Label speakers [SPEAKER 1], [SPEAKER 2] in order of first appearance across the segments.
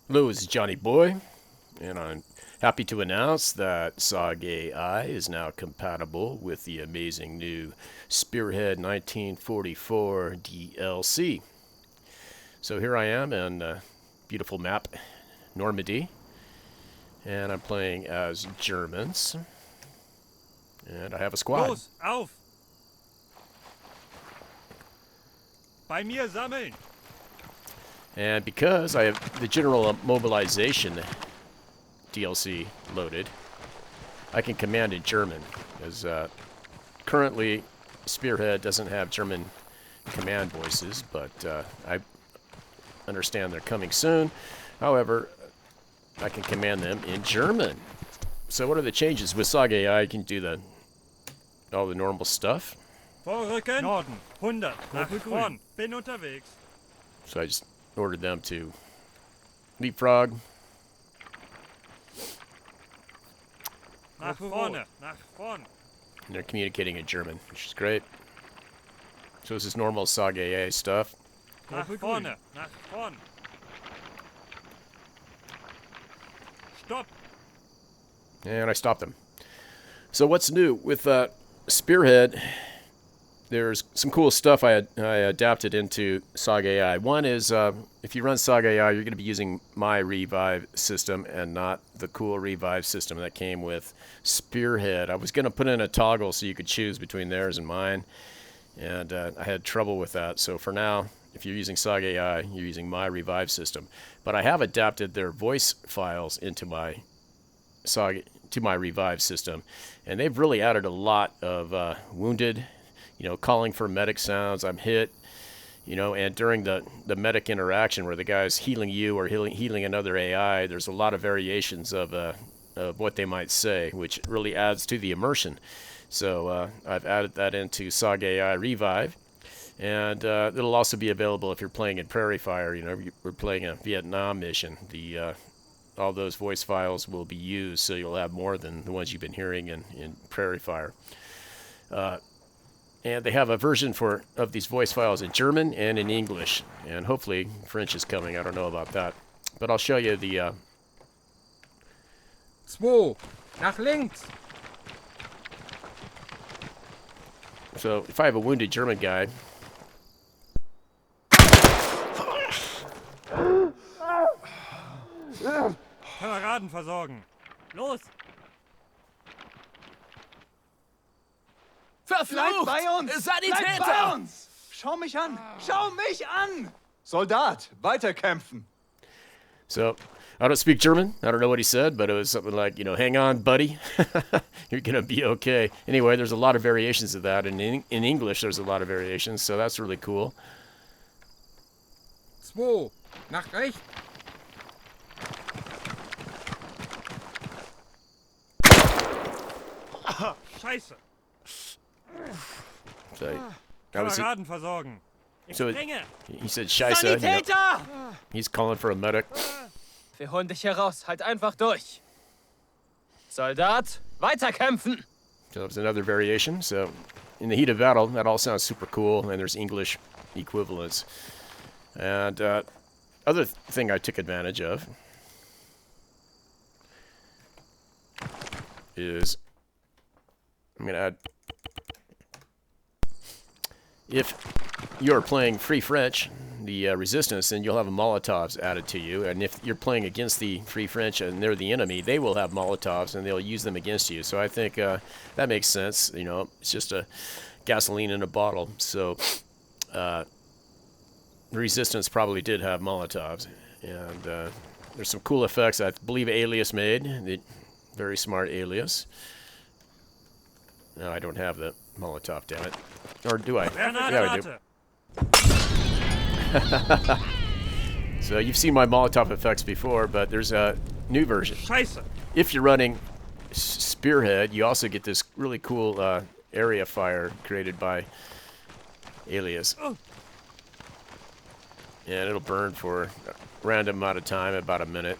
[SPEAKER 1] Hello, this is Johnny Boy, and I'm happy to announce that SOG AI is now compatible with the amazing new Spearhead 1944 DLC. So here I am in beautiful map, Normandy, and I'm playing as Germans, and I have a squad.
[SPEAKER 2] Los, auf! Bei mir sammeln!
[SPEAKER 1] And because I have the General Mobilization DLC loaded, I can command in German, as currently Spearhead doesn't have German command voices, but I understand they're coming soon. However, I can command them in German. So what are the changes? With SOG AI, I can do all the normal stuff.
[SPEAKER 2] Vorrücken! Norden, 100, nach vorn, bin unterwegs.
[SPEAKER 1] So I just ordered them to leapfrog.
[SPEAKER 2] Nach vorne, nach vorn.
[SPEAKER 1] And they're communicating in German, which is great. So this is normal SOG AI stuff.
[SPEAKER 2] Nach vorne, nach vorn. Stopp!
[SPEAKER 1] And I stopped them. So what's new with Spearhead? There's some cool stuff I adapted into SOG AI. One is if you run SOG AI, you're going to be using my revive system and not the cool revive system that came with Spearhead. I was going to put in a toggle so you could choose between theirs and mine, and I had trouble with that. So for now, if you're using SOG AI, you're using my revive system. But I have adapted their voice files into my revive system, and they've really added a lot of wounded, calling for medic sounds. I'm hit, and during the medic interaction where the guy's healing you or healing another AI, there's a lot of variations of what they might say, which really adds to the immersion. So I've added that into SOG AI Revive, and it'll also be available if you're playing in Prairie Fire. We're playing a Vietnam mission. All those voice files will be used, so you'll have more than the ones you've been hearing in Prairie Fire. And they have a version of these voice files in German and in English. And hopefully French is coming. I don't know about that. But I'll show you the...
[SPEAKER 3] 2, nach links.
[SPEAKER 1] So if I have a wounded German guy...
[SPEAKER 2] Kameraden versorgen. Los!
[SPEAKER 4] Bleibt bei uns! Bleibt bei uns! Schau mich an! Schau mich an! Soldat, weiterkämpfen!
[SPEAKER 1] So, I don't speak German. I don't know what he said, but it was something like, hang on, buddy. You're going to be okay. Anyway, there's a lot of variations of that. And in English, there's a lot of variations, so that's really cool.
[SPEAKER 3] 2, nach rechts.
[SPEAKER 2] Scheiße!
[SPEAKER 1] So, that was it.
[SPEAKER 2] Kameraden versorgen. Ich
[SPEAKER 1] So
[SPEAKER 2] springe!
[SPEAKER 1] he said, Scheiße.
[SPEAKER 5] Sanitäter!
[SPEAKER 1] He's calling for a medic.
[SPEAKER 5] Wir holen dich heraus. Halt einfach durch. Soldat, weiterkämpfen!
[SPEAKER 1] So that was another variation. So in the heat of battle, that all sounds super cool, and there's English equivalents. And other thing I took advantage of is I'm going to add, if you're playing Free French, the resistance, then you'll have Molotovs added to you. And if you're playing against the Free French and they're the enemy, they will have Molotovs and they'll use them against you. So I think that makes sense. It's just a gasoline in a bottle. So resistance probably did have Molotovs. And there's some cool effects I believe Alias made. Very smart Alias. No, I don't have the Molotov, damn it. Or do I? Yeah, I do. So you've seen my Molotov effects before, but there's a new version.
[SPEAKER 2] Scheiße!
[SPEAKER 1] If you're running Spearhead, you also get this really cool area fire created by Alias.
[SPEAKER 2] Oh.
[SPEAKER 1] And it'll burn for a random amount of time, about a minute.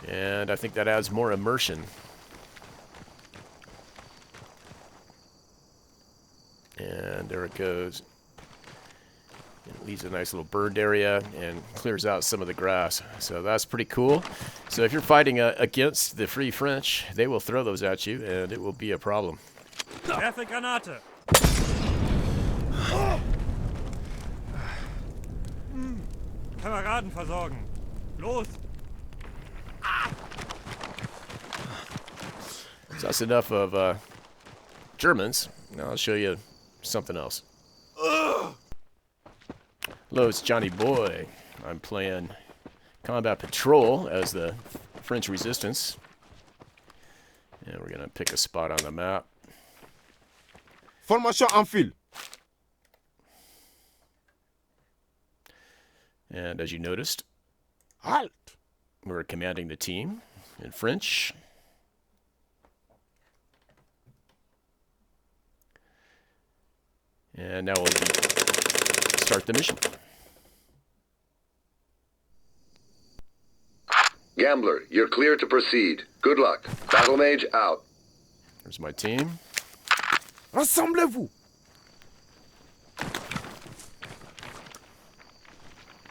[SPEAKER 1] And I think that adds more immersion. And there it goes. It leaves a nice little burned area and clears out some of the grass. So that's pretty cool. So if you're fighting against the Free French, they will throw those at you, and it will be a problem.
[SPEAKER 2] Werfe Granate. Kameraden versorgen. Los!
[SPEAKER 1] So that's enough of Germans. Now I'll show you something else. Hello, it's Johnny Boy. I'm playing Combat Patrol as the French Resistance. And we're going to pick a spot on the map.
[SPEAKER 6] Formation en file.
[SPEAKER 1] And as you noticed,
[SPEAKER 6] Halt.
[SPEAKER 1] we're commanding the team in French. And now we'll start the mission.
[SPEAKER 7] Gambler, you're clear to proceed. Good luck. Battle Mage out.
[SPEAKER 1] There's my team.
[SPEAKER 6] Rassemblez-vous.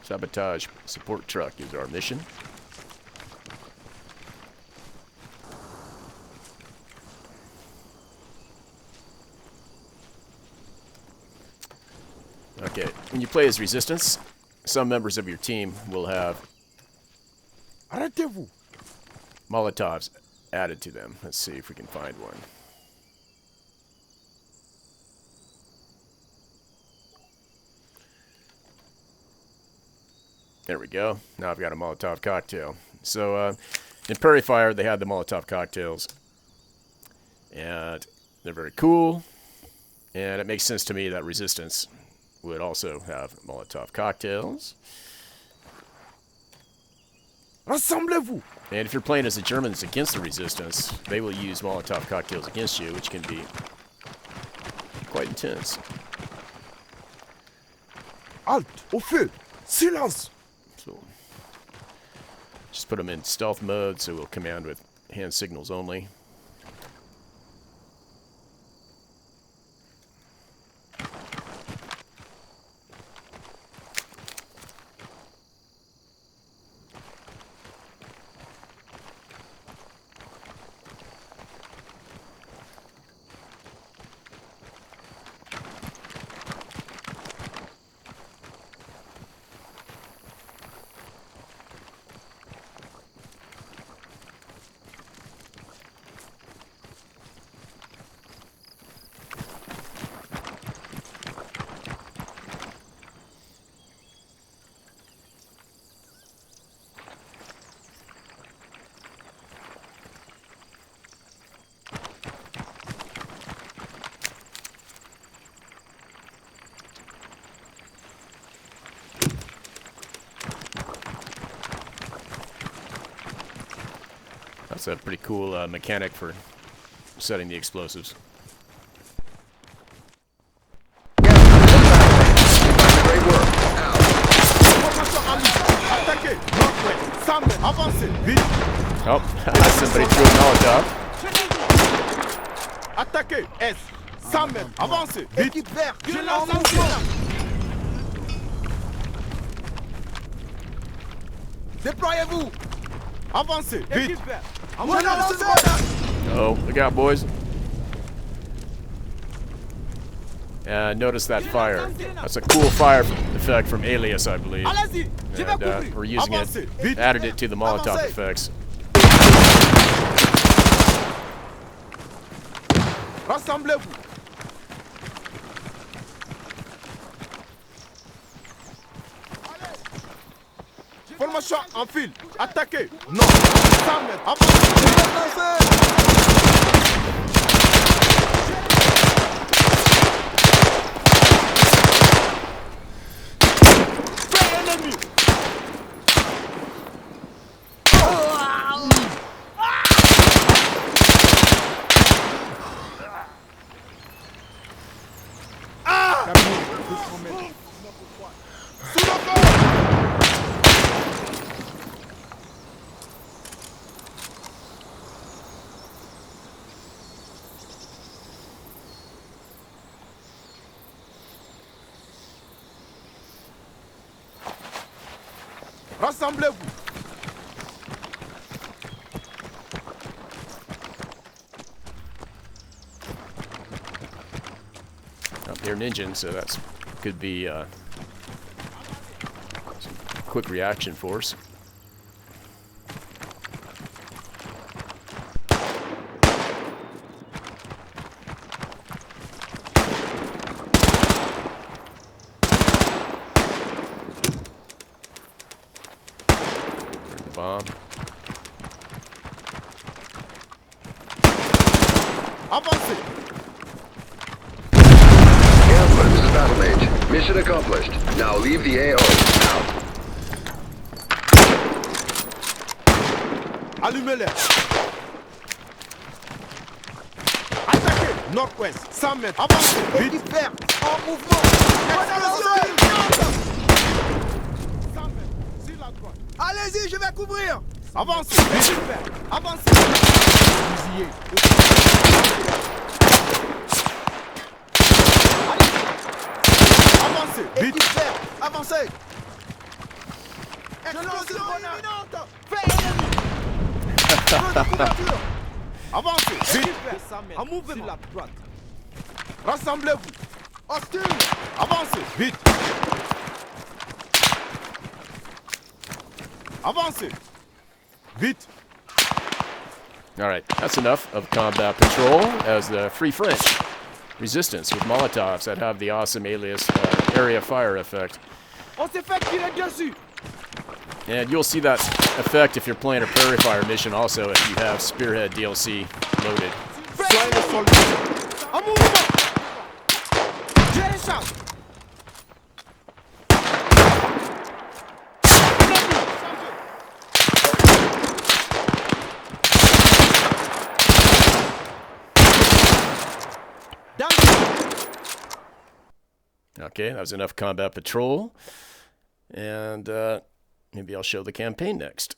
[SPEAKER 1] Sabotage support truck is our mission. Okay, when you play as Resistance, some members of your team will have
[SPEAKER 6] Arrêtez-vous.
[SPEAKER 1] Molotovs added to them. Let's see if we can find one. There we go. Now I've got a Molotov cocktail. So in Prairie Fire, they had the Molotov cocktails. And they're very cool. And it makes sense to me that Resistance would also have Molotov cocktails.
[SPEAKER 6] Rassemblez-vous.
[SPEAKER 1] And if you're playing as the Germans against the Resistance, they will use Molotov cocktails against you, which can be quite intense.
[SPEAKER 6] Halt. Au feu. Silence.
[SPEAKER 1] So just put them in stealth mode, so we'll command with hand signals only. That's a pretty cool mechanic for setting the explosives.
[SPEAKER 7] Great work. Out.
[SPEAKER 6] Formation en ligne. Attaquez. Nord-ouest. Sambe. Avancez. Vite.
[SPEAKER 1] Oh, somebody threw a Molotov.
[SPEAKER 6] Attaquez. Est. Sambe. Avancez. Vite. Équipe verte. Je lance un mouvement. Déployez-vous. Avancez. Vite.
[SPEAKER 1] Oh, look out, boys. Notice that fire. That's a cool fire effect from Alias, I believe.
[SPEAKER 6] Allez-y.
[SPEAKER 1] And we're using it, added it to the Molotov effects.
[SPEAKER 6] Rassemblez-vous. Formation en file. Attaquez. Non. 100 mètres. Avancez. Fais ennemi. Sous le feu. Rassemblez-vous.
[SPEAKER 1] Oh, they're an engine, so that's could be some quick reaction force. Bomb.
[SPEAKER 6] Avancez.
[SPEAKER 7] Gambler, this is Battle Mage. Mission accomplished. Now leave the AO. Out.
[SPEAKER 6] Allumez-les. Attaquez. Nord-ouest. 100 mètres. Avancez. Vite. Vert. En mouvement. Explosion. 100 mètres. Sur la droite. Allez-y, je vais couvrir. Avancez. Vite. Vert. Avancez. Fusillé. Avancez. Vite. Vert. Avancez. Explosion imminente. Fais ennemi. Avancez. Vite. En mouvement. Sur la droite. Rassemblez-vous. Hostile. Avancez. Vite. Avancez. Vite.
[SPEAKER 1] All right, that's enough of combat patrol as the Free French resistance with Molotovs that have the awesome alias area fire effect.
[SPEAKER 6] On s'est fait tirer dessus.
[SPEAKER 1] And you'll see that effect if you're playing a Prairie Fire mission also if you have Spearhead DLC loaded.
[SPEAKER 6] Soyez les soldats. En mouvement. J'ai les charges.
[SPEAKER 1] Okay, that was enough combat patrol. And maybe I'll show the campaign next.